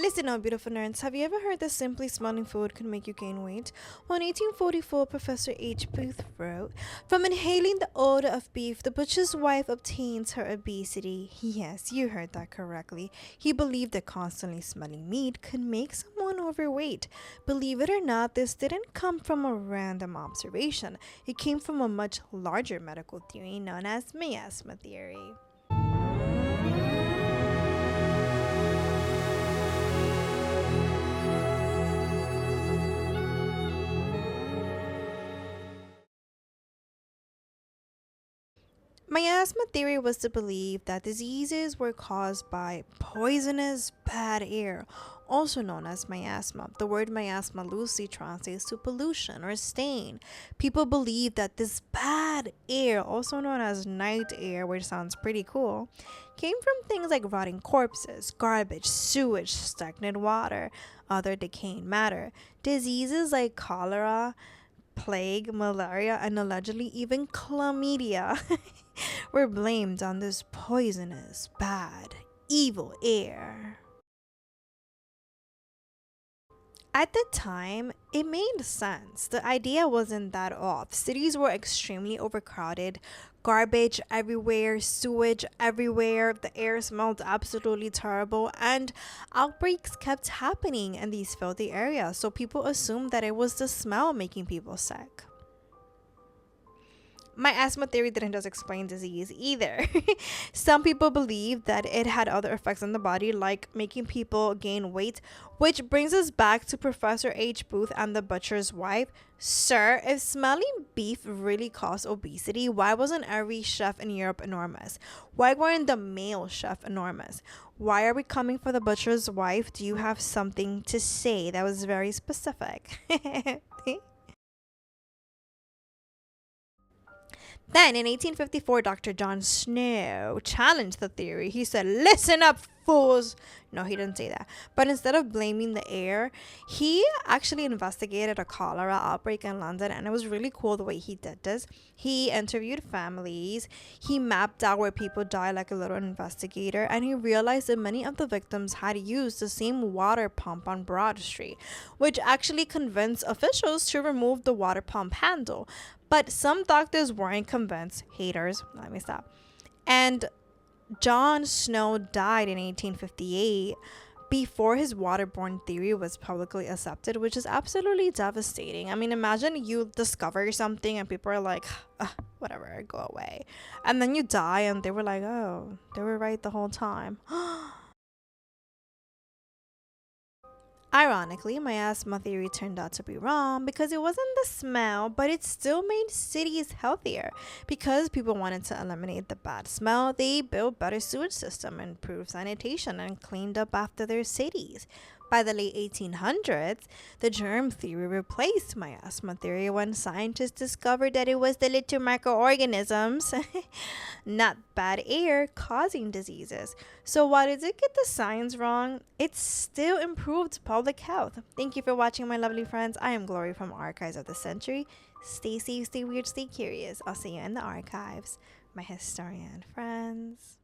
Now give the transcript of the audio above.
Listen up, beautiful nerds. Have you ever heard that simply smelling food can make you gain weight? Well, in 1844, Professor H. Booth wrote, "From inhaling the odor of beef, the butcher's wife obtains her obesity." Yes, you heard that correctly. He believed that constantly smelling meat could make someone overweight. Believe it or not, this didn't come from a random observation. It came from a much larger medical theory known as miasma theory. Miasma theory was to believe that diseases were caused by poisonous bad air, also known as miasma. The word miasma loosely translates to pollution or stain. People believe that this bad air, also known as night air, which sounds pretty cool, came from things like rotting corpses, garbage, sewage, stagnant water, other decaying matter. Diseases like cholera, plague, malaria, and allegedly even chlamydia were blamed on this poisonous, bad, evil air. At the time, it made sense. The idea wasn't that off. Cities were extremely overcrowded, garbage everywhere, sewage everywhere, the air smelled absolutely terrible, and outbreaks kept happening in these filthy areas, so people assumed that it was the smell making people sick. Miasma theory didn't just explain disease either. Some people believe that it had other effects on the body, like making people gain weight, which brings us back to Professor H. Booth and the butcher's wife. Sir, if smelling beef really caused obesity, why wasn't every chef in Europe enormous? Why weren't the male chef enormous? Why are we coming for the butcher's wife? Do you have something to say? That was very specific. Then, in 1854, Dr. John Snow challenged the theory. He said, "Listen up, fools." No, he didn't say that. But instead of blaming the air, he actually investigated a cholera outbreak in London, and it was really cool the way he did this. He interviewed families, he mapped out where people died like a little investigator, and he realized that many of the victims had used the same water pump on Broad Street, which actually convinced officials to remove the water pump handle. But some doctors weren't convinced. Haters, let me stop. And John Snow died in 1858 before his waterborne theory was publicly accepted, which is absolutely devastating. I mean, imagine you discover something and people are like, whatever, go away. And then you die and they were like, oh, they were right the whole time. Ironically, miasma theory turned out to be wrong because it wasn't the smell, but it still made cities healthier. Because people wanted to eliminate the bad smell, they built better sewage system, improved sanitation, and cleaned up after their cities. By the late 1800s, the germ theory replaced miasma theory when scientists discovered that it was the little microorganisms, not bad air, causing diseases. So while it did get the science wrong, it still improved public health. Thank you for watching, my lovely friends. I am Glory from Archives of the Century. Stay safe, stay weird, stay curious. I'll see you in the archives, my historian friends.